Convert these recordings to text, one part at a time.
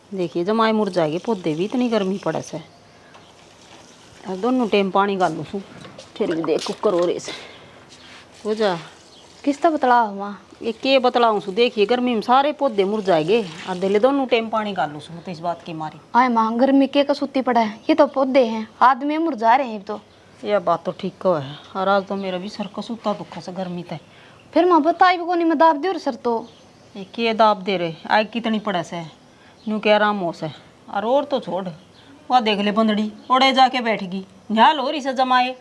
देखिए जमाए मुरझाएंगे पौधे भी, इतनी गर्मी पड़े से। और दोनों टाइम पानी गालू सू, फिर भी देख कुकर हो रहे से हो जा। किसता बतला माँ? ये के बतलाऊं सू, देखिए गर्मी में सारे पौधे मुरझाएंगे और दिले दोनों टाइम पानी गालू सू, तो इस बात की मारी। आए माँ गर्मी के कसूती पड़ा है, ये तो पौधे हैं, आदमी मुरझा रहे हैं तो। यह बात तो ठीक है। और आज तो मेरा भी सर कसूता दुखा से गर्मी तय। फिर माँ बताई को नहीं, मैं दाब दे सर तो। ये के दाब दे रहे, आग कितनी पड़े से न्यू के आराम हो से। और तो छोड़, वह देख ले बंदड़ी ओड़े जाके बैठ गई, झाल हो रही से जमाए।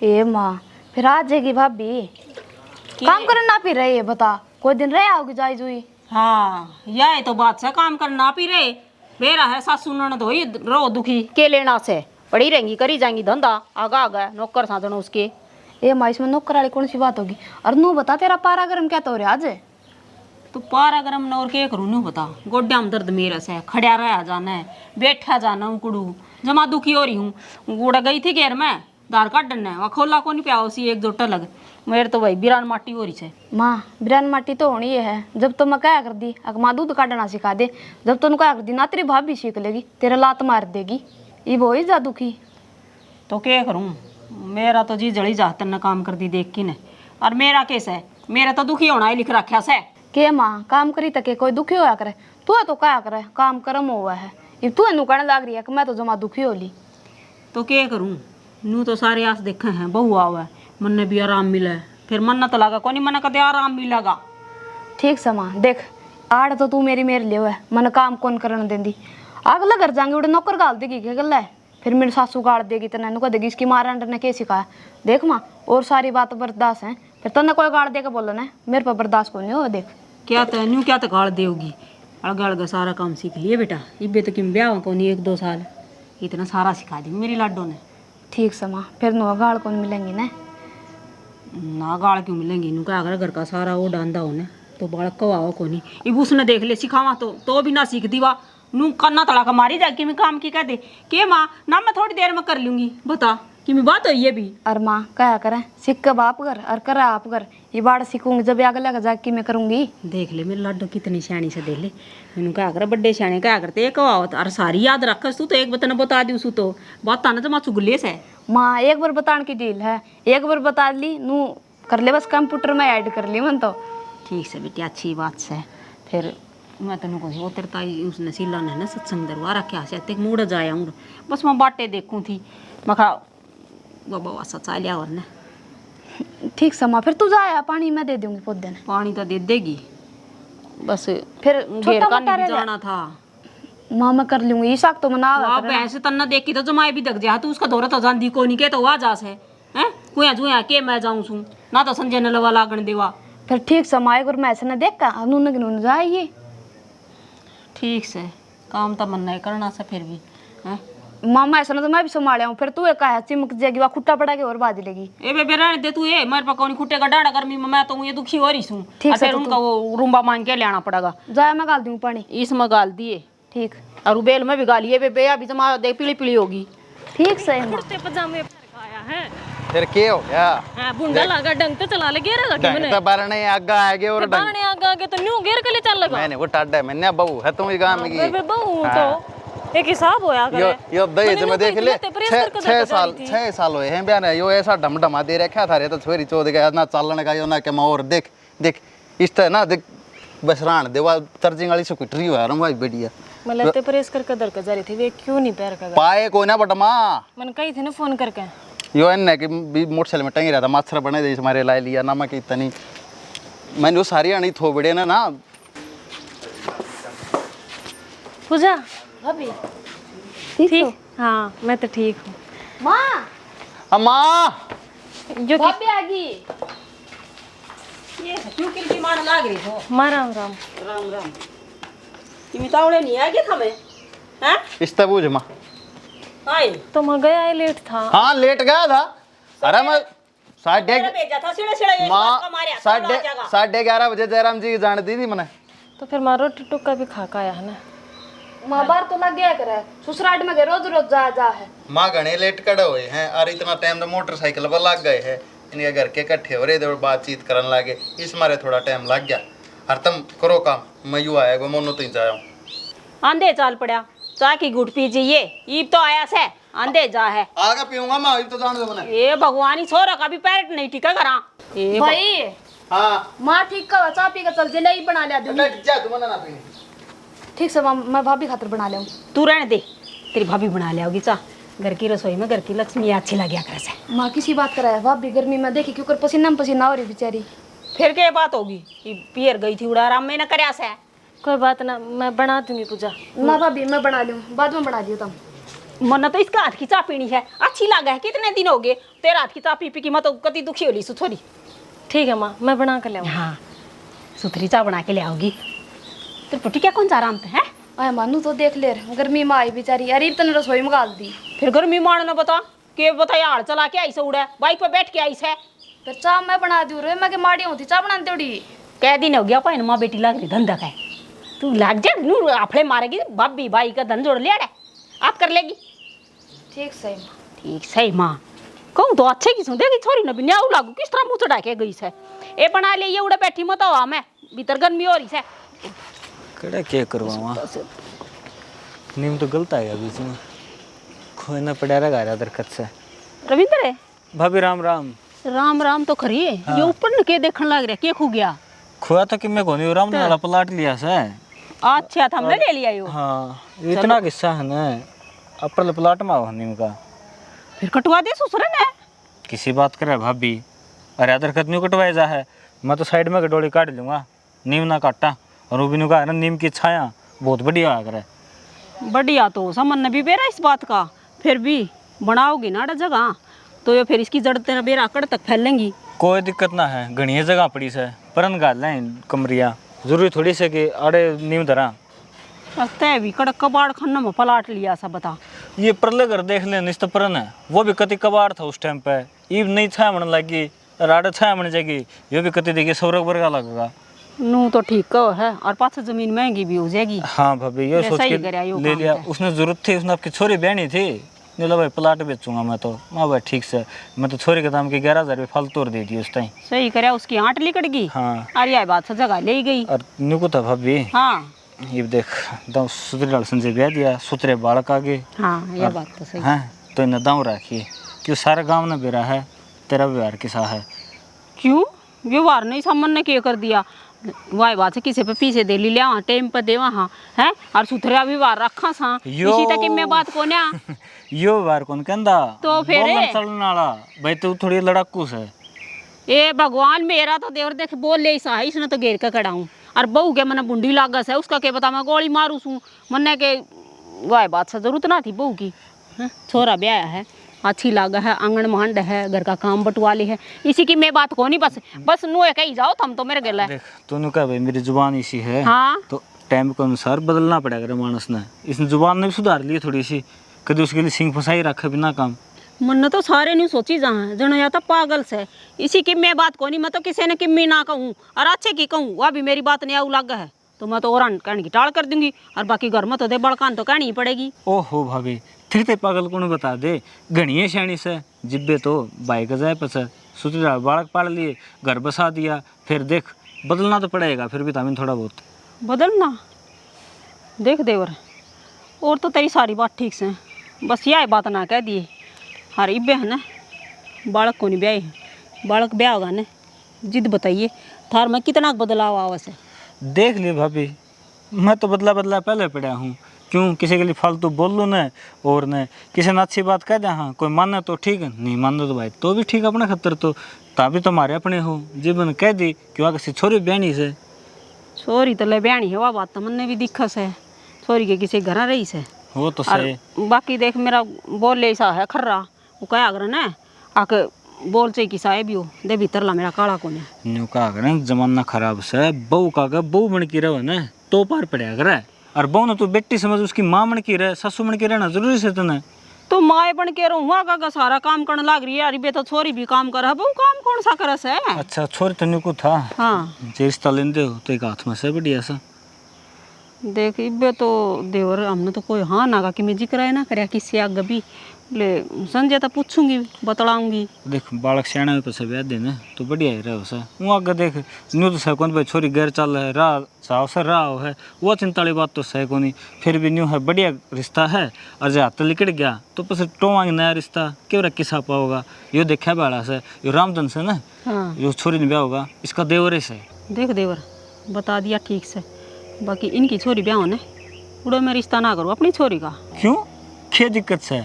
ए माँ फिर आ जाएगी भाभी, काम करना फिर रहे ये बता, कोई दिन रहे आओगी जाई जुई। हाँ यह तो बात से, काम करना पी रहे बेरा है सासू ननद होई रो दुखी के लेना से, पड़ी रहेंगी करी जाएंगी धंधा, आगा आगा नौकर साधन उसके। ए माँ इसमें नौकर वाली कौन सी बात होगी? और नू बता तेरा पारा गरम क्या तो हो रहा आज? तो पारा गरम न और के करूँ नू बता, गोड्या में दर्द मेरा से, खड़ा रहा जाना है, बैठा जाना हूँ कुड़ू, जमा दुखी हो रही हूँ। गुड़ा गई थी घेर में धार काटना है, वहाँ खोला को नहीं पिया उसी एक जोटा लग, मेरे तो भाई बिरान माटी हो रही है। माँ बिरान माटी तो होनी है, जब तो मैं क्या कर दी अगर माँ दूध काटना सिखा दे, जब तो क्या कर दी ना तेरी भाभी सीख लेगी, तेरा लात मार देगी, ये वो ही जा दुखी। तो क्या करूँ, मेरा तो जी जड़ी जातर न काम कर दी देख की ने। और मेरा केस है, मेरा तो दुखी होना ही लिख रखा से। के माँ काम करी तके कोई दुखी होया करे, तू तो क्या करे काम कर्म हुआ है, ये तू एनू कहने लग रही है कि मैं तो जमा दुखी होली। तो क्या करूँ, नू तो सारे आस देखे हैं बहू आवा है, मन ने भी आराम मिला है, फिर मन तो लगा को नहीं मन कदे आराम मिलेगा। ठीक समा देख, आड़ तो तू मेरे लिए है, मन काम कौन करने देंदी, अगला घर जाएंगे उड़े नौकर गाल देगी क्या गल है, फिर मेरी सासू गाड़ देगी तेने कह देगी इसकी माँ ने क्या सिखाया। देख माँ और सारी बात बर्दाश्त है, फिर तन्ने कोई गाड़ दे के बोलो ना, मेरे पर बर्दाश्त को नहीं हो। देख क्या तो न्यू क्या तो गाड़ देगी, अलग अलग सारा काम सीख लिए बेटा, इब्बे तो कि ब्याह को नहीं 1-2 साल, इतना सारा सिखा दी मेरी लाडो ने। ठीक समा फिर नो गाड़ कौन मिलेंगी ना गाड़ क्यों मिलेंगी, नू क्या घर का सारा वो डांदा होने तो बालक कवाओ को नहीं, इब उसने देख ले सिखावा तो भी ना सीख दीवा, नू करना तड़ा का मारी जाके मैं काम की कह दे के माँ ना मैं थोड़ी देर में कर लूंगी, बता कि मैं बात हुई है भी। और माँ क्या करें, सीख कब आप कर और कर आप कर, ये बाढ़ सीखूंगी जब आगे लगा जाके मैं करूंगी। देख ले मेरे लाडो कितनी सियाणी से, दे ले मैनू क्या कर बड्डे सियाणे क्या करते एक कहावत और सारी याद रखस तू तो एक बतन बता दी उसू तो बात ताना तो माँ चुगले से। माँ एक बार बताने की डील है, एक बार बता ली नू कर ले, बस कंप्यूटर में ऐड कर ली मन तो। ठीक से बेटी अच्छी बात से, फिर मैं तेन को वो तेरे ताई उसने सीला ने ना सत्संग दरबार रखा से ते मूड जाया हूँ, बस मैं बाटे देखूँ थी मैं खा बाबा वासा चा लिया और ने। ठीक समा फिर तू जाया, पानी मैं दे दूंगी पौधे ने। पानी तो दे देगी, बस फिर घेर का नहीं जाना था। माँ मैं कर लूंगी, ईशाक तो मना वाह भैंस तन्ना देखी तो जमाए भी दग जा, तू उसका दौरा तो जानती को नहीं के तो आ जा से हैं कुया जुया के मैं जाऊं सू ना तो संजय ने लवा लागण देवा। फिर ठीक समा एक बार मैं ऐसे न देख का नून की नून जाएगी। ठीक से काम तो मन नहीं करना से फिर भी हैं मामा ऐसा ना तो मैं भी संभाल हूँ, फिर तू एक है चिमक जाएगी, वह खुट्टा पड़ा के और बाज लेगी। ए बे रहने दे तू, ये मेरे पकौनी खुट्टे का डांडा गर्मी में मैं तो ये दुखी हो रही हूँ, ठीक फिर उनका वो रूम्बा मांग के लेना पड़ेगा। जाया मैं गाल दूँ पानी, इसमें गाल दिए ठीक और बेल में भी गालिए बे अभी तो माँ देख पीली पीली होगी। ठीक सही माँ। कुर्ते पजामे आया है फिर के हो गया? हां बुंडा लगा डंग तो चला ले गेर लगा डंग तो बारने आगा आगे और डंग बारने आगे तो न्यू गेर के लिए चल लगा। मैंने वो टाडा मैंने बहू है तुम इस गांव में की बे बहू तो एक हिसाब होया करे यो दहेज में देख ले 6 साल हुए हैं बयान यो ऐसा डमडमा दे रखा था रे तो छोरी चोद गया ना चालन का यो ना के और देख देख इस तरह ना देख बस रान देवा तर्जिंग वाली स्कूटरी हुआ रम भाई बढ़िया मतलब ते प्रेस करके दर के जा रही थी वे क्यों नहीं पैर का पाए कोई ना बटमा मन कही थी ना फोन करके यो एन कि मोटरसाइकिल में टंगी रहा था मच्छर बने दे हमारे लाई लिया ना मैं की इतनी मैंने वो सारी आनी थोबड़े ना पूजा भाभी ठीक हाँ मैं तो ठीक हूँ। माँ अम्मा जो कि भाभी आ गई। ये क्यों किल मार लाग रही हो? माँ राम राम राम राम कि मितावड़े नहीं आ गया था मैं हैं इस तबूज माँ आए तो मैं गया लेट था। हाँ लेट गया था अरे मैं मेरा भेजा था सीढ़े सीढ़े एक बात का मारे माँ 11:30 बजे जयराम जी की जान दी थी मैंने तो फिर माँ रोटी टुक्का भी खा का आया है ना। माँ बार तो लग गया करे ससुराल में रोज रोज जा है। माँ घने लेट खड़े हुए हैं और इतना टाइम तो मोटरसाइकिल पर लग गए हैं, इनके घर के इकट्ठे हो रहे थे और बातचीत करने लगे, इस मारे थोड़ा टाइम लग गया। और तुम करो काम मैं यू आएगा मोनो तो जाया हूँ। आंधे चाल पड़ा चाय की गुट पीजिए ईब तो आया से आंधे जा है आगे पीऊंगा मैं अब तो जान दो मने। ए भगवानी छोरा का भी पैर नहीं टिका करा ए भाई हां माँ ठीक का चाय पी का चल जलाई बना लिया दूंगी। नहीं जा तू मना ना पी। ठीक से माँ मैं भाभी खातर बना लिया तू रहने दे तेरी भाभी बना ले होगी चाह घर की रसोई में घर की लक्ष्मी अच्छी लगे करे से माँ किसी बात कराया भाभी गर्मी में देखी क्यों कर पसीना में पसीना हो रही बेचारी। फिर क्या बात होगी कि पियर गई थी उड़ा आराम में न करया से कोई बात ना, मैं बना दूंगी पूजा। ना भाभी मैं बना लूँ बाद में बना लियो तुम। मन तो इसका हाथ की चाय पीनी है अच्छी लगा है कितने दिन हो गए तेरा हाथ की चाय पी पी की मैं तो कति दुखी होली सुथोरी। ठीक है माँ, मैं बना कर ले आऊँगी। हाँ सुथरी चाय बना के ले आओगी तो पुटी क्या कौन सा आराम है आए मानू तो देख ले गर्मी में आई बेचारी अरे तने रसोई में गाल दी। फिर गर्मी मारना बता के बता हाड़ चला के आई से उड़ा बाइक पे बैठ के आई से फिर चाय मैं बना दूँ रे मैं के माड़ी होती चाय बना दौड़ी। कै दिन हो गया पाइन माँ बेटी लग रही धंधा का तू लग जा नू आफड़े मारेगी भाभी भाई का धन जोड़ लिया आप कर लेगी। ठीक सही माँ। ठीक सही माँ कहूँ तो अच्छे की सुन देगी छोरी न भी न्याऊ लागू किस तरह मुँह चढ़ा के गई से ए बना ले ये उड़ा बैठी मत हवा मैं भीतर गर्मी हो रही से कड़ा क्या करवावा नीम तो गलत आ गया बीच में खोए ना पड़ा रहा गारा दरकत से। रविंद्र है भाभी राम राम। राम राम तो खरी है हाँ। ये ऊपर न के देखने लग रहा के खो गया। खोया तो कि मैं कोनी राम ने वाला पलाट लिया से। अच्छा था हमने ले लिया यो हाँ इतना किस्सा है ना अपर पलाट में आओ नीम का फिर कटवा दे ससुर ने किसी बात करे भाभी अरे दरकत नहीं कटवाया जा है मैं तो साइड में गडोली काट लूँगा नीम ना काटा और वो भी कहा ना नीम की छाया बहुत बढ़िया आ करे। बढ़िया तो समन भी बेरा इस बात का फिर भी बनाओगी ना जगह तो ये फिर इसकी जड़ तेरा बेरा आकड़ तक फैलेंगी। कोई दिक्कत ना है घनी जगह पड़ी से परन गाल लें कमरिया जरूरी थोड़ी से कि आड़े नीम धरा लगता है भी कड़क कबाड़ खाना में पलाट लिया सा बता। ये परले घर देख ले निस्त परन है वो भी कति कबाड़ था उस टाइम पे ईब नहीं छाया मन लगी राडे छाया मन जाएगी ये भी कति देखिए सौरग वर्गा लगेगा नू तो ठीक कहो है और पास जमीन महंगी भी हो जाएगी। हाँ भाभी ये सोच सही के करया यो ले काम लिया तो। उसने जरूरत थी उसने आपकी छोरी बहनी थी नीला भाई प्लाट बेचूंगा मैं तो माँ भाई ठीक से मैं तो छोरी के दाम की 11,000 रुपये फालतू दे दी उस टाइम। सही करया उसकी आंट लिकट गई। हाँ अरे यार बात से जगह ले गई। और नुको था भाभी हाँ ये देख दाऊ सुतरे लाल संजय ब्याह दिया सुतरे बालक आगे हाँ ये बात तो सही। हैं तो इन्हें दाऊ रखी क्यों सारा गाँव ने बेरा है तेरा व्यवहार किसा है क्यों व्यवहार नहीं सामन ने क्या कर दिया वाई बात से किसी पे पीछे दे ली लिया टाइम पर दे वहाँ है और सुथरा व्यवहार रखा सा इसी तक मैं बात को ना यो व्यवहार कौन कहंदा तो फिर चलने वाला भाई तू थोड़ी लड़ाकू है। ए भगवान मेरा तो देवर देख बोल ले सा है इसने तो घेर के कड़ाऊँ और बहू के मैंने बुंडी लागस है उसका क्या पता मैं गोली मारू सूँ मन्ने के वाई बात से जरूरत ना थी बहू की हैं छोरा ब्याह है अच्छी लागा है आंगन मांड है घर का काम बटवाली है इसी की मैं बात को नहीं बस नु कही जाओ तुम तो मेरे गला देख तूने कहा भाई मेरी जुबान इसी है हाँ तो टाइम के अनुसार बदलना पड़ेगा मानस ने इसने जुबान ने भी सुधार ली थोड़ी सी कभी उसके लिए सिंह फसाई रखे बिना काम मन तो सारे नहीं सोची जहाँ जन या तो पागल से इसी की मैं बात को नहीं मैं तो किसी ने किम्मी ना कहूँ और अच्छे की कहूँ वह भी मेरी बात नहीं आऊ लग है तो मैं तो और कहने की टाल कर दूंगी और बाकी घर में तो दे बड़कान तो कहनी ही पड़ेगी। ओहो भाभी फिर ते पागल कौन बता दे घनी श्याणी से जिब्बे तो बाइक जाए पस सुतरा बालक पाल लिए घर बसा दिया फिर देख बदलना तो पड़ेगा फिर भी तामीन थोड़ा बहुत बदलना देख देवर और तो तेरी सारी बात ठीक से बस यह बात ना कह दिए हर इब्बे है ना बालक को नहीं ब्याह बालक ब्याह होगा ना जिद बताइए थार में कितना बदलाव आवा से देख ली भाभी मैं तो बदला बदला पहले पड़ा हूँ क्यों किसी के लिए फालतू बोल लो न और न किसी ने अच्छी बात कह दे हाँ कोई माने तो ठीक है नहीं मानो तो भाई तो भी ठीक अपने खतर तो ताबी तो हमारे अपने हो जीवन कह दी कि वहाँ किसी छोरी बहनी से छोरी तो ले ब्याणी है वह बात तो मन भी दिक्कत है छोरी के किसी घर रही से वो तो और सही बाकी देख मेरा बोल ले सा है खर्रा वो क्या अगर ना आके बोल चाहिए किसा है भी हो दे भीतर ला मेरा काला को न्यू का अगर जमाना खराब से बहू का बहू बन की रहो ना तो पार पड़े अगर और बहू ने तो बेटी समझ उसकी माँ बन की रहे ससु बन के रहना जरूरी से तने तो माए बन के रहूँ का सारा काम करने लग रही है अरे बे तो छोरी भी काम कर बहू काम कौन सा करस है। अच्छा छोरी तो न्यू को था हाँ जे रिश्ता लेंदे हो तो एक हाथ में से बढ़िया सा देख इबे तो देवर हमने तो कोई हाँ ना कि मैं जिक्र है ना करे किसी आगे भी ले संजय तो पूछूंगी बतलाऊंगी। देख बालक सियाना पे से ब्याह देने तो बढ़िया ही रहो सा वो आगे देख न्यू तो सह कौन भाई छोरी गैर चल है राह साव सर राह है वो चिंता वाली बात तो सह को नहीं फिर भी न्यू है बढ़िया रिश्ता है और जो हाथ लिकड़ गया तो बस टोवांग नया रिश्ता क्यों रख किसा पाओगा यो देखा बाड़ा से यो रामधन से ना हाँ जो छोरी ने ब्याह होगा इसका देवर से देख देवर बता दिया ठीक से। बाकी इनकी छोरी ब्याह होने उड़ो मैं रिश्ता ना करूँ अपनी छोरी का। क्यों क्या दिक्कत से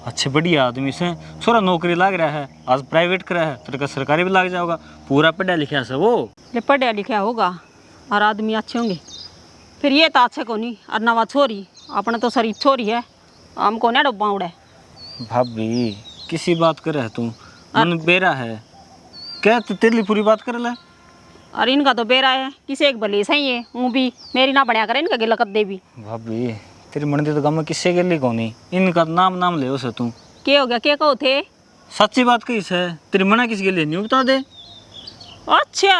अच्छे बढ़िया आदमी से छोरा नौकरी लाग रहा है आज प्राइवेट करा है तेरे का सरकारी भी लाग जाओगा पूरा पढ़ा लिखा से वो ले पढ़ा लिखा होगा और आदमी अच्छे होंगे फिर ये तो अच्छे को नहीं और नवा छोरी अपने तो शरीफ छोरी है हमको ना डब्बा उड़े। भाभी किसी बात कर रहा तू मन बेरा है क्या तेरी पूरी बात कर ले और इनका तो बेरा है किसी एक भले सही है वो भी मेरी ना बढ़िया करे इनका गिला दे भी। भाभी तेरी मंडी तो गाँव में किससे गली को नहीं इनका नाम नाम ले उसे तू क्या हो गया क्या कहो थे? सच्ची बात कही से तेरी मना किस गली नहीं बता दे। अच्छा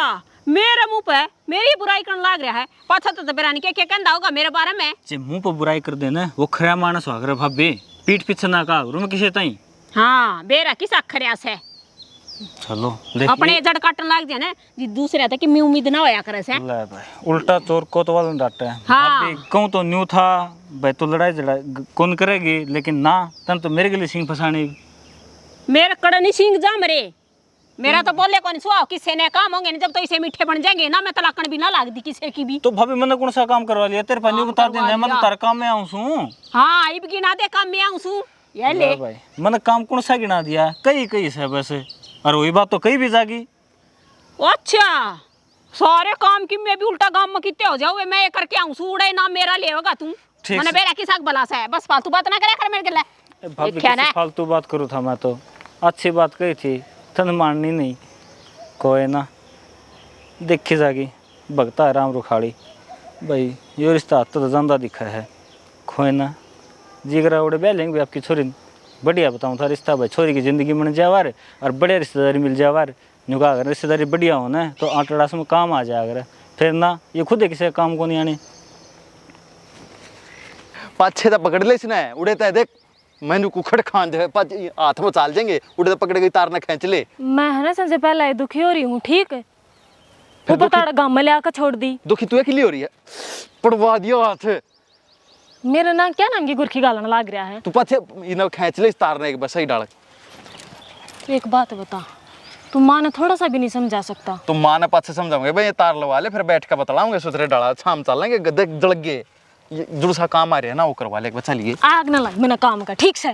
मेरे मुंह पे मेरी बुराई करने लग रहा है पाछा तो बेरानी क्या क्या कहता होगा मेरे बारे में। जे मुंह पर बुराई कर देना वो खरा मानस हो भाभी पीठ पीछे ना का रूम किसे ताई। हाँ बेरा किस अखरिया से चलो अपने जड़ काटन लग जाए ना जी दूसरे तक की मैं उम्मीद ना होया करे से। ले भाई उल्टा चोर को तो वाला डांटा है। हाँ। भाभी कहूँ तो न्यू था भाई तो लड़ाई झड़ाई कौन करेगी लेकिन ना तन तो मेरे के लिए सिंह फसाने मेरे कड़नी सिंह जा मरे मेरा तो बोले कौन सुहा किसी ने काम होंगे ना जब तो इसे मीठे बन जाएंगे ना मैं तलाकन भी ना लाग दी किसी की भी। तो भाभी मैंने कौन सा काम करवा लिया तेरे पानी बता देना मैं तो तार काम में आऊँ सू। हाँ इब गिना दे काम में आऊँ सू ये ले भाई मैंने काम कौन सा गिना दिया कई कई से वैसे और वही बात तो कहीं भी जागी। अच्छा सारे काम की मैं भी उल्टा काम में कितने हो जाओ मैं ये करके आऊँ सू उड़े ना मेरा ले होगा तू मैंने बेरा की साग बला सा है बस फालतू बात ना करे कर मेरे के भाभी किसी फालतू बात करूँ था मैं तो अच्छी बात कही थी तन माननी नहीं कोई ना देखी जागी भगता राम रुखाड़ी भाई यो रिश्ता तो ज्यादा दिखा है खोए ना जिगरा उड़े बह लेंगे आपकी छोरी बढ़िया बताऊँ था रिश्ता भाई छोरी की ज़िंदगी बन जावार और बढ़िया रिश्तेदारी मिल जावार नुका अगर रिश्तेदारी बढ़िया होना है तो आटड़ास में काम आ जाए अगर फिर ना ये खुद है किसी काम को नहीं आने पाछे तो पकड़ ले इसने उड़े तो देख मैंने कुखड़ खान जो है हाथ में चाल जाएंगे उड़े तो पकड़ गई तार न खींच ले। मैं है ना संजय पहले दुखी हो रही हूँ ठीक है ऊपर ताड़ा गाँव में ले आकर छोड़ दी। दुखी तू अकेली हो रही है पड़वा दिया हाथ मेरा नाम क्या नाम की गुरखी गालन लग रहा है। तू पाछे इन्हें खींच ले इस तार ने एक बस ही डाल। एक बात बता तू माँ ने थोड़ा सा भी नहीं समझा सकता। तुम माँ ने पाछे समझाऊंगे भाई ये तार लगा ले फिर बैठ कर बतलाऊंगे सुथरे डाला शाम चलेंगे गद्दे जड़ गए ये जुड़सा काम आ रहे हैं ना वो करवा ले चलिए। आग ना लग मैंने काम का ठीक से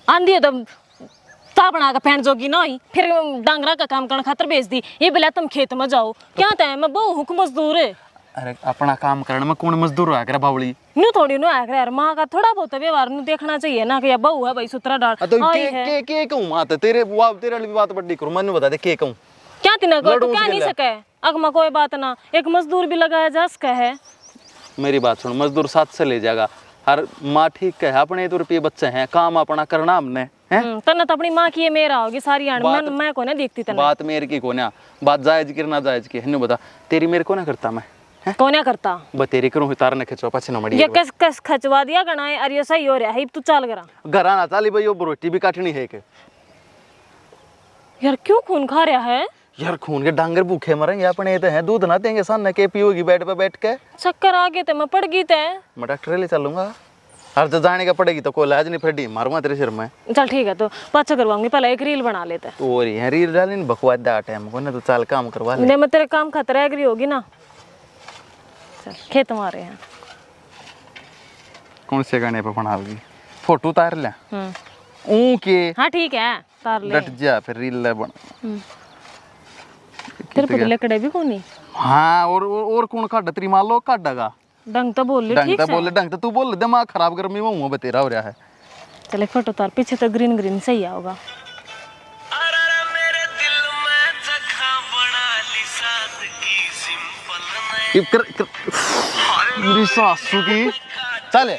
आंधी है तो ता बना कर पहन जोगी ना ही फिर डांगरा का काम करने खातर भेज दी ये बोला तुम खेत में जाओ क्या तय मैं बहु हुक मजदूर है। अरे अपना काम करने में कौन मजदूर हुआ कर बावली न्यू थोड़ी नो आकर यार माँ का थोड़ा बहुत व्यवहार नु देखना चाहिए ना कि या बहू है भाई सुतरा डाल तो आई के है। के के कहूं मां तेरे वो तेरे वाली बात बड़ी करूं मैंने बता दे के कहूं क्या तिना को लड़ू क्या उसके नहीं लिए। सके अगमा कोई बात ना एक मजदूर भी लगाया जा सका है। मेरी बात सुन मजदूर साथ से ले जाएगा हर माँ ठीक है अपने 2 रुपये बच्चे हैं काम अपना करना हमने हैं तना तो अपनी माँ की ये मेरा होगी सारी आड़ मैं को ना देखती तना बात मेरे की कोन्या बात जायज की ना जायज की है बता तेरी मेरे को ना करता मैं कौन करता बतेरी करूं तार न खिंचवा पाछे न मड़ी ये कस कस खचवा दिया गना है और ये सही हो रहा है तू चाल करा घरा ना चाली भाई वो रोटी भी काटनी है के यार क्यों खून खा रहा है। यार खून के डांगर भूखे मरेंगे अपने तो हैं दूध ना देंगे सन के पियोगी बेड पे बैठ के चक्कर आ गए थे मैं पड़ गई थे मैं डॉक्टर ले चलूंगा हर जो जाने का पड़ेगी तो कोई इलाज नहीं फिर डी मारूंगा तेरे सिर में। चल ठीक है तो पाछा करवाऊंगी पहले एक रील बना लेते तो और ये रील डाली न बकवास दा टाइम को ना तो चाल काम करवा ले नहीं मैं तेरे काम खतरा एग्री होगी ना। चल खेत मारे हैं कौन से गाने पे बनाओगी फोटो उतार ले ऊ के हाँ ठीक है तार ले डट जा फिर रील ले बन तेरे पर लकड़े भी कोनी हाँ और कौन काट तेरी मान लो काटेगा डंग तो बोल ले ढंग ठीक तो है बोले ढंग तो तू बोल दिमाग खराब गर्मी में हूँ बतेरा हो रहा है। चले फोटो तार पीछे तो ग्रीन ग्रीन सही होगा। मेरी सासू की चले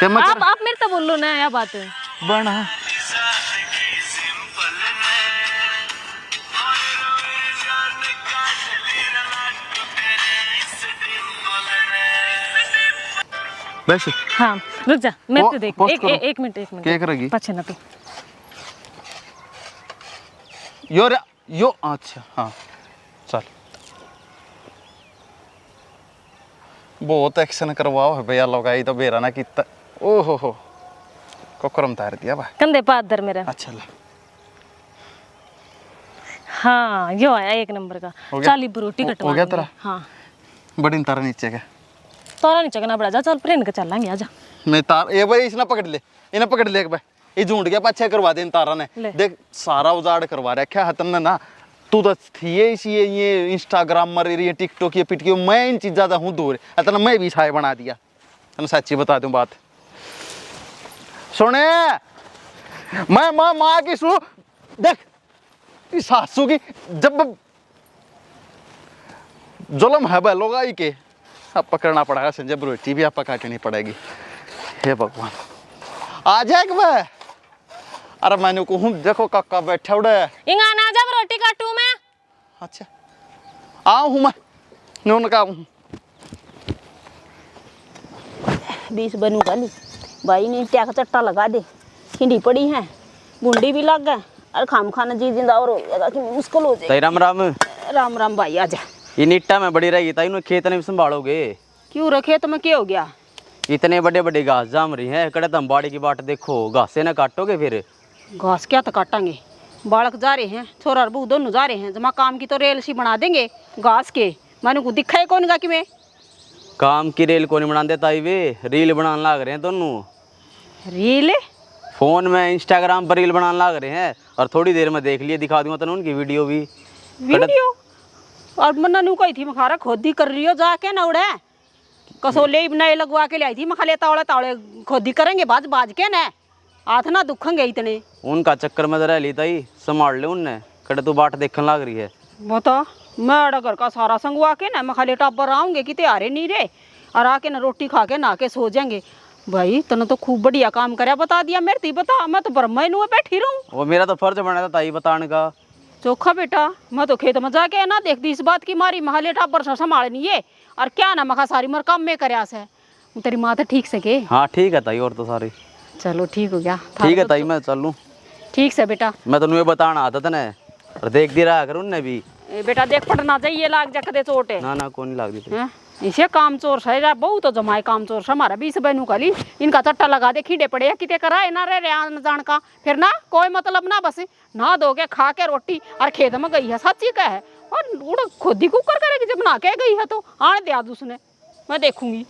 आप मेरे तो बोल लो ना यह बात है बना वैसे हाँ रुक जा मैं वो, तो देख पोस्ट एक करो। एक मिनट एक मिनट क्या करेगी? पछे ना तू यो अच्छा हाँ चल। बहुत एक्शन करवाओ है भैया लोग आई तो बेरा ना कितना ओहो हो कोकरम तार दिया भाई। कंधे पे हाथ धर मेरा। अच्छा ला हाँ यो आया एक नंबर का। हो गया? चाली रोटी हो कटवा गया तेरा? हाँ बड़ी तारा नीचे के तोरा नीचे का ना बड़ा जा चल प्रेन के चलेंगे आजा। मैं तार ये भाई इसने पकड़ ले इन्हें पकड़ ले एक भाई ये झूठ गया पीछे करवा दे इन तारा ने ले। देख सारा उजाड़ करवा रखा है तुमने ना तू तो थी ये इंस्टाग्राम मर ये टिकटॉक ये पिटकी मैं इन चीज़ ज़्यादा हूँ दूर अतः मैं भी छाए बना दिया तुम सच्ची बता दूं बात सुने मैं माँ की सू देख इस सासू की जब जुल्म है लोग आई के अब पकड़ना पड़ेगा संजय रोटी भी आप काटनी पड़ेगी। हे भगवान आ जाए भाई अरे मैंने कहूँ देखो काका बैठे उड़े इंगा ना जब रोटी काटू मैं। अच्छा आओ हूँ मैं नून का हूँ 20 बनू गाली भाई ने क्या चट्टा लगा दे खिंडी पड़ी है बूंदी भी लग गए अरे खाम खाना जी जिंदा और हो जाएगा कि मुश्किल हो जाएगी। राम राम राम राम भाई आजा। ये निट्टा में बड़ी रहेगी ताई खेत नहीं संभालोगे क्यों रखे तो मैं क्या हो गया? इतने बड़े बड़े घास जाम रही हैं कड़े तुम बाड़ी की बाट देखो घासे ना काटोगे फिर घास क्या तो काटेंगे बालक जा रहे हैं छोरा और बहू दोनों जा रहे हैं जमा काम की तो रेल सी बना देंगे घास के मैंने को दिखा है कौन गा कि मैं काम की रेल को नहीं बनाते ताई वे रील बनाने लाग रहे हैं दोनों रील फोन में इंस्टाग्राम पर रील बनाने लाग रहे हैं और थोड़ी देर में देख लिए दिखा दूंगा तो उनकी वीडियो भी वीडियो और मन्ना नू कही थी मखारा खोदी कर रही हो जाके ना उड़े कसोले ही नए लगवा के लाई थी मखाले तावड़े तावड़े खोदी करेंगे बाज बाज के ना हाथ ना दुखेंगे इतने उनका चक्कर में रह ली ताई संभाल ले उनने कड़े तू बाट देखने लाग रही है बता मैं अड़ा घर का सारा संगवा के ना मखाले टाबर आऊंगे कि त्यारे नहीं रे और आके ना रोटी खा के ना के सो जाएंगे। भाई तने तो खूब बढ़िया काम करे बता दिया मेरे ती बता मैं तो ब्रह्मा नु बैठी रहूं। वो मेरा तो फर्ज बना था ताई बताने का चोखा बेटा मैं तो खेत में जाके ना देखती इस बात की मारी मखाले टाबर संभालनी है और क्या ना मखा सारी मर काम में करया से तेरी माँ तो ठीक से के। हाँ ठीक है ताई और तो सारी चलो ठीक हो गया ठीक है ताई मैं चल लूँ ठीक से बेटा। मैं तो बताना आता था ना और देख दी रहा कर उनने भी ए बेटा देख पटना चाहिए लाग जा कदे चोट है ना कोई नहीं लाग दी हैं? इसे काम चोर सही बहुत तो जमाए काम चोर हमारा 20 बहनों का ली इनका चट्टा लगा दे खीडे पड़े किते करा ना रे आन जान का फिर ना कोई मतलब ना बस ना दोगे खा के रोटी और खेत में गई है सच्ची का है और उड़ खुद ही कुकर करेगी जब ना के गई है तो आने दिया उसने मैं देखूंगी।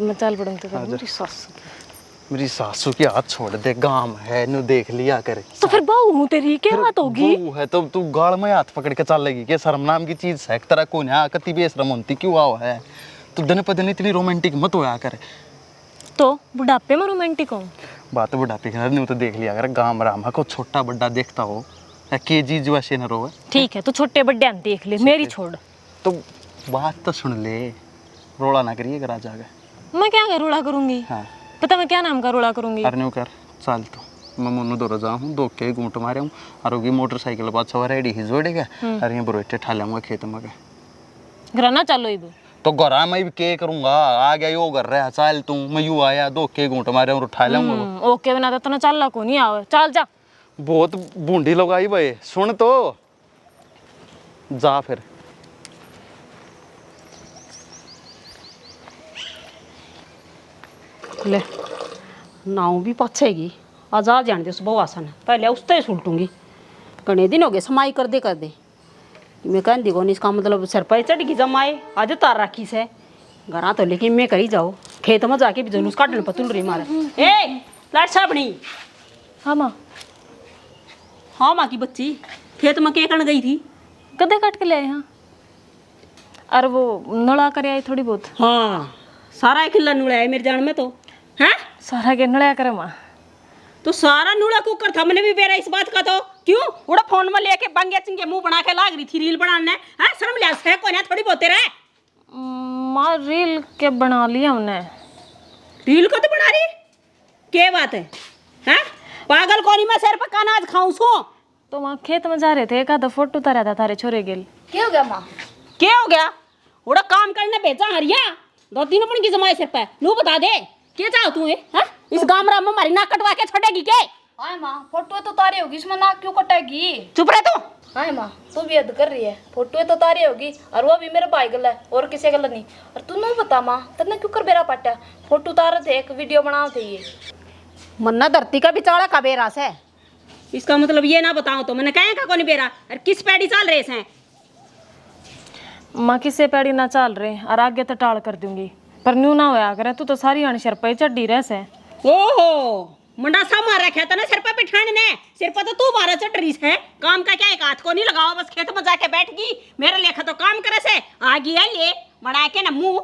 मैं चल पड़ूंगी तो मेरी सास मेरी सासू की हाथ छोड़ दे गांव है नु देख लिया करे तो फिर बहू हूँ तेरी क्या बात होगी? बहू है तो तू गाल में हाथ पकड़ के चल लेगी क्या शर्म नाम की चीज है तरह को ना कति बेशरम होती क्यों आओ है तो दिन पर दिन इतनी रोमांटिक मत होया करे तो बुढ़ापे में रोमांटिक हूँ बात बुढ़ापे के नहीं तो देख लिया कर गांव राम को छोटा बड़ा देखता हो के जी जो ऐसे न रोवे। ठीक है तो छोटे बड्डे हम देख ले मेरी छोड़ तो बात तो सुन ले रोड़ा ना करिए घर आ जाएगा। मैं क्या रोड़ा करूंगी? हाँ पता मैं क्या नाम का रोड़ा करूंगी? अरे नहीं कर चल तो मैं मोनू दौरा जा हूँ दो के घूंट मारे हूँ और होगी मोटरसाइकिल बात सवा रेडी ही जोड़ेगा अरे ये बरोटे ठा लूँगा खेत में घर ना चलो इब तो घरा में भी के करूँगा आ गया यो कर रहा चल तू मैं यू आया दो के घूंट मारे और उठा लूँगा ओके बना तो ना चल को नहीं आवे चल जा बहुत बूंदी लोग आई भाई सुन तो जा फिर ले नाव भी पछेगी आजाद जान दे उस बवासन पहले उसते सुलटूंगी घने दिन हो गए समाई कर दे मैं कह दी कौन इसका मतलब सिर पर चढ़ गई जमाए आज तार रखी से घरा तो लेकिन मैं करी जाओ खेत में जाके भी जुलूस काटने पतुल रही मारे ए लाट साबनी। हाँ माँ हाँ माँ की बच्ची खेत में के करने गई थी? गद्दे काट के ले आए यहाँ और वो नड़ा कर आई थोड़ी बहुत। हाँ सारा खिल्ला नुड़ा है मेरे जान में तो हैं सारा के नड़ा करे माँ तो सारा नूड़ा कुकर था मैंने भी बेरा इस बात का तो क्यों उड़ा फोन में लेके बंगे चिंगे मुंह बना के लाग रही थी रील बनाने हैं शर्म लिया है कोई ना थोड़ी बोते रहे माँ रील के बना लिया हमने। रील को तो बना रही क्या बात है हैं पागल कोनी में सर पर कानाज खाऊं सो तो वहाँ खेत में जा रहे थे एक आधा फोटो उतारा था थारे छोरे गेल। क्या हो गया माँ? क्या हो गया उड़ा काम करने भेजा हरिया दो तीन अपन की जमाए सिर पे नू बता दे क्या चाहो तू है हाँ? इस गामरा में हमारी नाक कटवा के छोड़ेगी के? आए माँ फोटो तो तारी होगी, इसमें नाक क्यों कटेगी? चुप रह तू। आए माँ तू भी हद कर रही है, फोटो तो तारी होगी और वो भी मेरे भाई गल है और किसी गल नहीं। और तू नहीं बता माँ तन्ने क्यों कर बेरा पाटा? फोटो तारे थे, एक वीडियो बना थे ये। मन्ना धरती का बिचारा का बेरा से, इसका मतलब ये ना बताओ तो मैंने कहे का कौन बेरा और किस पैड़ी चाल रहे हैं? माँ किसे पैड़ी ना चाल रहे और आगे तो टाल कर दूंगी, पर न्यू ना होया करे तू तो सारी आने सिर पे चढ़ी रह से। ओहो मंडासा मार रखा था ना सिर पे पिठान ने, सिर पर तो तू बारह चढ़ रही है। काम का क्या एक हाथ को नहीं लगाओ, बस खेत में जाके बैठ गई, मेरे लेखा तो काम करे से आगी है ये बना के ना मुंह।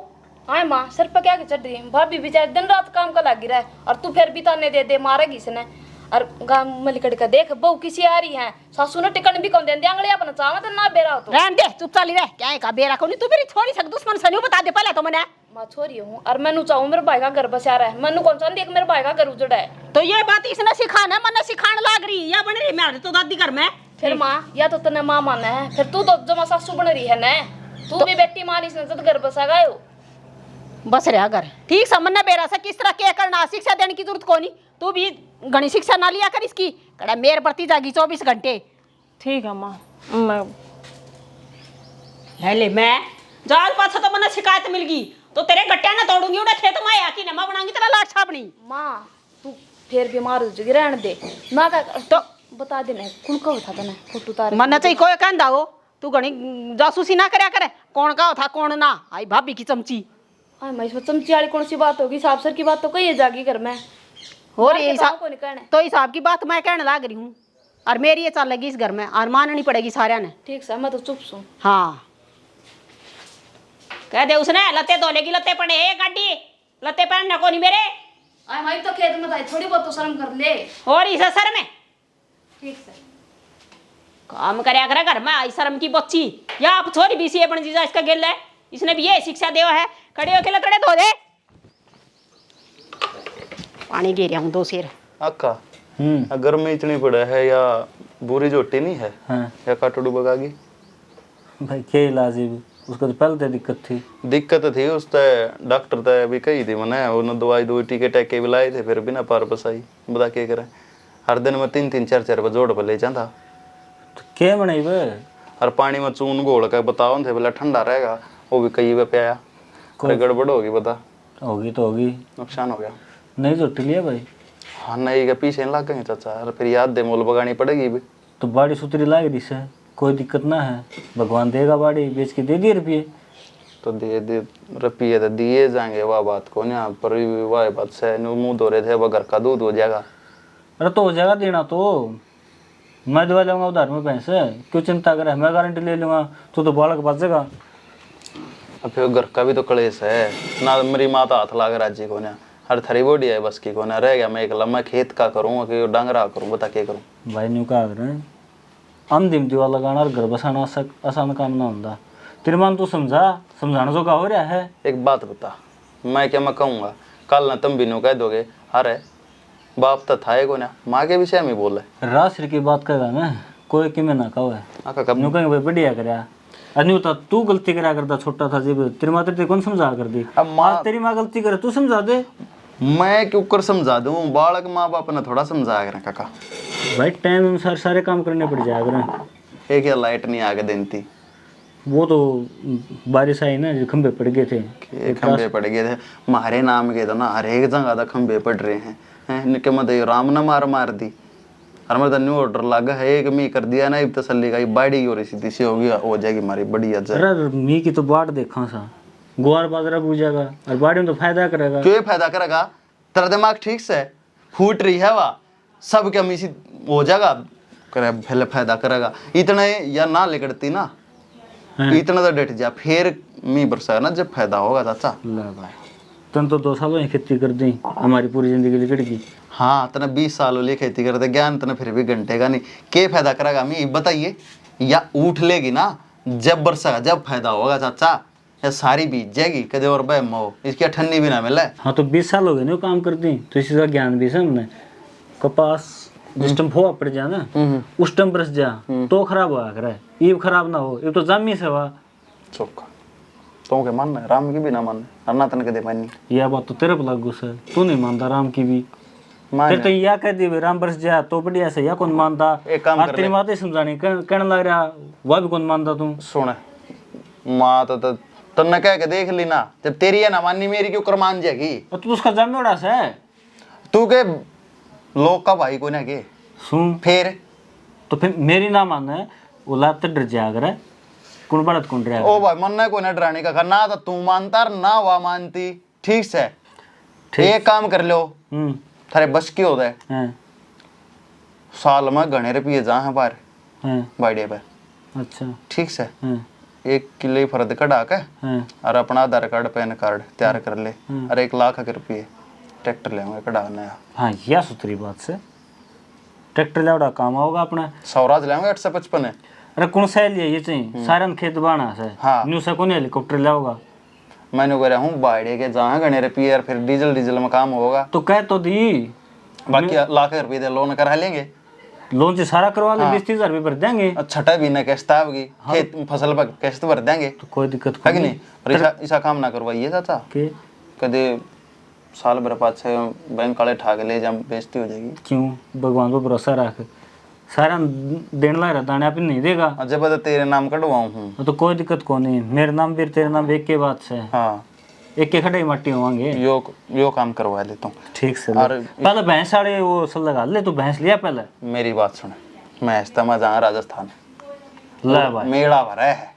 आए माँ सिर पर क्या चढ़ रही है? भाभी बेचारी दिन रात काम का लगी रहा है और तू फिर भी ताने दे दे मारेगी इसने। और गांव मलिकड़ का देख बहू किसी आ रही है, सासू ने टिकट भी कौन दे आंगड़ी अपना चावा तो ना बेरा हो तो रहन दे चुप चाली रह, क्या है का बेरा को नहीं तू मेरी छोड़ी सक दुश्मन से नहीं बता दे पहले तो मैंने। मैं छोरी हूँ और मैनू चाहूँ मेरे भाई का घर बसा रहा है, मैनू कौन सा देख मेरे भाई का घर उजड़ा है। तो ये बात इसने सिखाना है, मैंने सिखाने लाग रही या बन रही मेरे तो दादी घर में। फिर माँ या तो तने माँ माना है, फिर तू तो जमा सासू बन रही है ना, तू भी बेटी मानी इसने तो घर बसा गए हो। बस रहा घर ठीक समझना बेरा से किस तरह क्या करना, शिक्षा देने की जरूरत को नहीं, तू भी घनी शिक्षा ना लिया कर इसकी, कड़ा मेर बढ़ती जागी 24 घंटे। ठीक है माँ, मैं ले मैं जाल पाछा तो मैंने शिकायत मिल गई तो तेरे गट्टिया ना तोड़ूंगी, उन्हें खेत में आया कि नमा बनाऊंगी तेरा लाट छापनी। माँ तू फिर बीमार हो जाएगी, रहने दे ना का तो बता देना कौन का था तने फोटो तार मन चाहिए कोई कहता हो तू घनी जासूसी ना करया करे, कौन का था कौन ना। आई भाभी की चमची हाँ मैं इसमें चमची वाली कौन सी बात होगी? साफ सर की बात तो कही जागी घर में और मार ये के पाँव को नहीं कहने। तो हिसाब की बात मैं कहने लाग रही हूँ और मेरी ये चल लगी इस घर में और माननी पड़ेगी सारिया ने। ठीक से मैं तो चुप सू। हाँ कह दे उसने लत्ते धोलेगी, लत्ते पड़े है गाड़ी लत्ते पहनने को नहीं मेरे। आए भाई तो खेत में था, थोड़ी बहुत तो शर्म कर ले। और इस सर में ठीक से काम करया करे घर में, आई शर्म की बच्ची या आप छोरी बीसी बन जीजा इसका गेल है, इसने भी ये शिक्षा देवा है। खड़े होके लकड़े धो दे, पानी गिर हूँ 2 शेर। अक्का अगर में इतनी पड़ा है या बुरी जोटी नहीं है हाँ या काटड़ू बगागी? भाई क्या इलाज है उसको? तो पहले तो दिक्कत थी। दिक्कत थी उस डॉक्टर तो अभी कही थी मैंने, उन्होंने दवाई दो टीके टैके भी लाए थे, फिर भी ना पार बसाई। बता क्या करे, हर दिन में 3-3 4-4 बजे जोड़ पर ले जाता। तो क्या बनाई वे? और पानी में चून घोल के बताओ थे बोला ठंडा रहेगा, वो भी कई बार पिया, कोई गड़बड़ होगी बता। होगी तो होगी, नुकसान हो गया। नहीं तो टिलिया भाई। हाँ नहीं के पीछे नहीं लागेंगे चाचा, और फिर याद दे मोल बगानी पड़ेगी भी। तो बाड़ी सुतरी लाग रही से, कोई दिक्कत ना है, भगवान देगा बाड़ी बेच के दे दिए रुपये। तो दे दे रुपये तो दिए जाएंगे, वह बात को यहाँ पर वह बात से मुँह धो रहे थे, वह घर का दूध हो जाएगा। अरे तो हो जाएगा देना तो, मैं दवा जाऊंगा उधार में पैसे, क्यों चिंता करे, मैं गारंटी ले लूँगा, तो बालक बचेगा। अब फिर घर का भी तो कलेश है ना, मेरी माता हाथ लाग राजी को ना, हर थरी बॉडी है बस की को ना रह गया। मैं एक लम्बा खेत का करूँ कि डांगरा करूँ, बता क्या करूँ? भाई न्यू कहा रहे अंतिम दीवा लगाना और घर बसाना आसान काम ना होता। तेरे मन तो समझाना जो का हो रहा है। एक बात बता, मैं क्या मैं कहूँगा कल ना तुम भी नो कह दोगे अरे बाप तो था को ना, माँ के विषय में बोले राष्ट्र की बात करेगा ना, कोई कि मैं ना कहो है आका कब न्यू कहेंगे भाई बढ़िया कराया। अन्यू था तू गलती करा करता छोटा था जब तेरी माँ तेरे कौन समझा कर दी, अब माँ आज तेरी माँ गलती करे तू समझा दे। मैं क्यों कर समझा दूँ, बालक माँ बाप ने थोड़ा समझाया करें काका। भाई टाइम अनुसार सारे काम करने पड़ जाया करें। एक या लाइट नहीं आगे दिन थी, वो तो बारिश आई ना जो खंभे पड़ गए थे, खंबे पड़ गए थे मारे नाम के तो ना, हर एक जगह तो खंबे पड़ रहे हैं इनके मत राम ने मार दी। और मेरा न्यू ऑर्डर लगा है, एक मी कर दिया ना, इब तसल्ली का बाड़ी हो रही सीधी सी होगी, हो जाएगी हमारी बड़ी अज्जा। अरे मी की तो बाट देखा सा, ग्वार बाजरा बूझेगा और बाड़ी में तो फायदा करेगा। क्यों फायदा करेगा? तेरा दिमाग ठीक से फूट रही है, वह सब क्या मिसी हो जाएगा, करे पहले फायदा करेगा। इतना या ना लिकड़ती ना, इतना तो डट जा, फिर मी बरसा ना जब फायदा होगा चाचा। ले भाई तुम तो 2 सालों ही खेती कर दी, हमारी पूरी जिंदगी लिकड़ गई। हाँ तना 20 साल हो लिए खेती करते, ज्ञान तना फिर भी घंटे का नहीं, क्या फायदा करेगा मी बताइए? या उठ लेगी ना जब बरसा जब फायदा होगा चाचा, या सारी बीत जाएगी कदे और बह मो, इसकी ठन्नी भी ना मिले। हाँ तो 20 साल हो गए ना काम करती, तो इसी का ज्ञान भी है हमने। कपास जिस टाइम फोआ पड़ जा ना, उस टाइम बरस जा तो खराब हुआ करे, ये खराब ना हो, ये तो जामी से हुआ। चौका तो के मन राम की भी ना मन अन्ना तन के दे मानी यह बात तो तेरे पर लागू से, तू नहीं मानता राम की भी। मान तेरे तो या कह दी राम बरस जा तो बढ़िया से, या कौन मानता? एक काम कर तेरी ले। बातें समझानी कहने लग रहा, वह भी कौन मानता तू? सुन माँ तो तन्ने कह के देख ली ना, जब तेरी है ना मानी मेरी क्यों कर मान जाएगी? और तू उसका जमेड़ा से तू के लोग का भाई को ना के सुन, फिर तो फिर मेरी ना माने वो लात डर जाया करे, कौन बढ़त कौन रहा? ओ भाई मन को ना डराने का ना तो तू मानता ना वह मानती, ठीक से एक काम कर लो थारे बस की हो जाए, हैं साल में घने रुपये जा है बार हैं बाड़े पे, अच्छा ठीक से हैं 1 किलो फर्द कढ़ा के हैं और अपना आधार कार्ड पैन कार्ड तैयार कर ले और 1 लाख के रुपये ट्रैक्टर ले कढ़ा नया हाँ, यह सुथरी बात से ट्रैक्टर लावड़ा काम आओगा अपना। स्वराज लेंगे 855 है। अरे कौन सा लिए ये चाहिए सारन खेत बाना से, हाँ। न्यू से कौन हेलीकॉप्टर लाओगा? मैंने कह रहा हूँ बाड़े के जहाँ घने रुपये और फिर डीजल में काम होगा, तो कह तो दी, बाकी लाख रुपये दे लोन करा लेंगे, लोन से सारा करवा ले, 20-30 हजार रुपये भर देंगे, छठा भी न किस्त आएगी, खेत फसल पर किस्त भर देंगे, तो कोई दिक्कत है कि नहीं? और ऐसा काम ना करवाइए चाचा, के कदे साल भर बाद से बैंक वाले ठाक ले जा बेइज्जती हो जाएगी। क्यों भगवान पर भरोसा रख, सारा देने लगा दाने आप नहीं देगा, और जब तो तेरे नाम कटवाऊँ हूँ, तो कोई दिक्कत कौन है, मेरे नाम भी तेरे नाम एक के बात से, हाँ एक के खड़े मट्टी होंगे, यो काम करवा लेता हूँ। ठीक से और पहले भैंस वाले वो सब लगा ले, तू भैंस लिया पहले मेरी बात सुन, मैं इस्तेमा जहाँ राजस्थान ला भाई। मेला भरा है,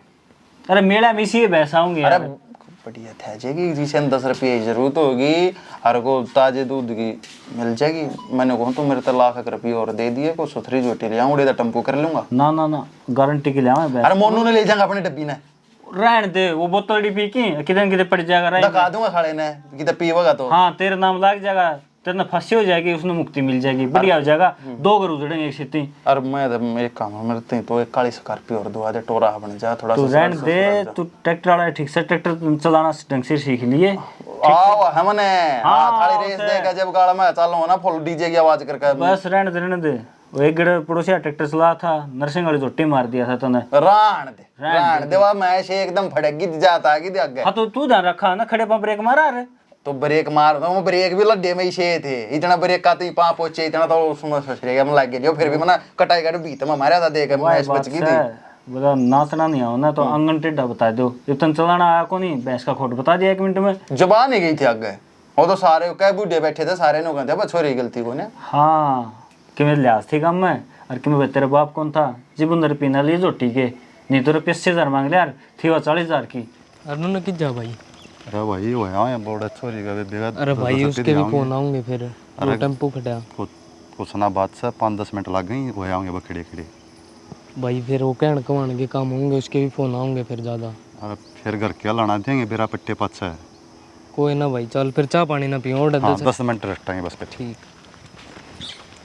अरे मेला में इसी भैंस आऊंगी अरे यार। बढ़िया थे जाएगी, जिसे 10 रुपये की जरूरत होगी और को ताजे दूध की मिल जाएगी। मैंने कहूँ तो मेरे तो लाख रुपये और दे दिए, को सुथरी जोटी ले आऊँ, तो टम्पू कर लूंगा। ना ना ना गारंटी के लिए आवे भैंस। अरे मोनू ने ले जाऊंगा अपने डब्बी ने, रहने दे वो बोतल डी पी की किधर किधर पड़ जाएगा रह दिखा दूंगा साले ने कि तो पीवेगा तो। हाँ तेरे नाम लग जाएगा, तेरे ना फंसी हो जाएगी, उसने मुक्ति मिल जाएगी, बढ़िया हो जाएगा, 2 घर उजड़ेंगे एक सीधी। और मैं तो एक काम है मेरे तो एक काली स्कॉर्पियो और दुआ दे टोरा बन जा थोड़ा तू सा रहने दे, तू ट्रैक्टर वाला ठीक से ट्रैक्टर चलाना ढंग से सीख लिए। आओ हमने हाँ, थाली रेस देगा जब गाड़ा में चलो ना फुल डीजे की आवाज करके बस रहने दे। वो एक गड़ पड़ोसिया ट्रैक्टर चला था, नरसिंह वाली झोटी मार दिया था तूने। राण दे वह मैं से एकदम फड़क जाता कि आगे। हाँ तो तू ध्यान रखा ना, खड़े पर ब्रेक मारा रे। तो ब्रेक मार दो, ब्रेक भी लड्डे में ही छे थे, इतना ब्रेक का तो पा पहुंचे इतना तो उसमें ससुरेगा में लग गया, फिर भी मना कटाई कर बीत में मारा था, देख मैच बच गई थी। बोला नाचना नहीं आओ ना तो आंगन टेढ़ा बता दो, इतना चलाना आया को नहीं, भैंस का खोट बता दिया 1 मिनट में। जबान ही गई थी आगे, वो तो सारे कई बूढ़े बैठे थे, सारे लोग कहते छोरी गलती को ने। हाँ कि मेरे लिहाज थी काम में, और कि मैं तेरा बाप कौन था जीवन रुपये ना लिए जोटी के, नहीं तो रुपये 80,000 मांग लिया यार, थी वो 40,000 की। अरे ना किस जा भाई। अरे भाई वो है बड़ा छोरी का देगा। अरे भाई उसके भी फोन आऊंगे फिर, वो टेम्पो खड़ा कुछ ना बात से 5-10 मिनट लग गई, वो आऊंगे बखड़े खड़े भाई, फिर वो कहण कवान के काम होंगे, उसके भी फोन आऊंगे फिर ज़्यादा। अरे फिर घर क्या लाना देंगे बेरा पट्टे पास है। कोई ना भाई, चल फिर चाय पानी ना पियो, और हाँ 10 मिनट रेस्ट आएंगे बस। ठीक।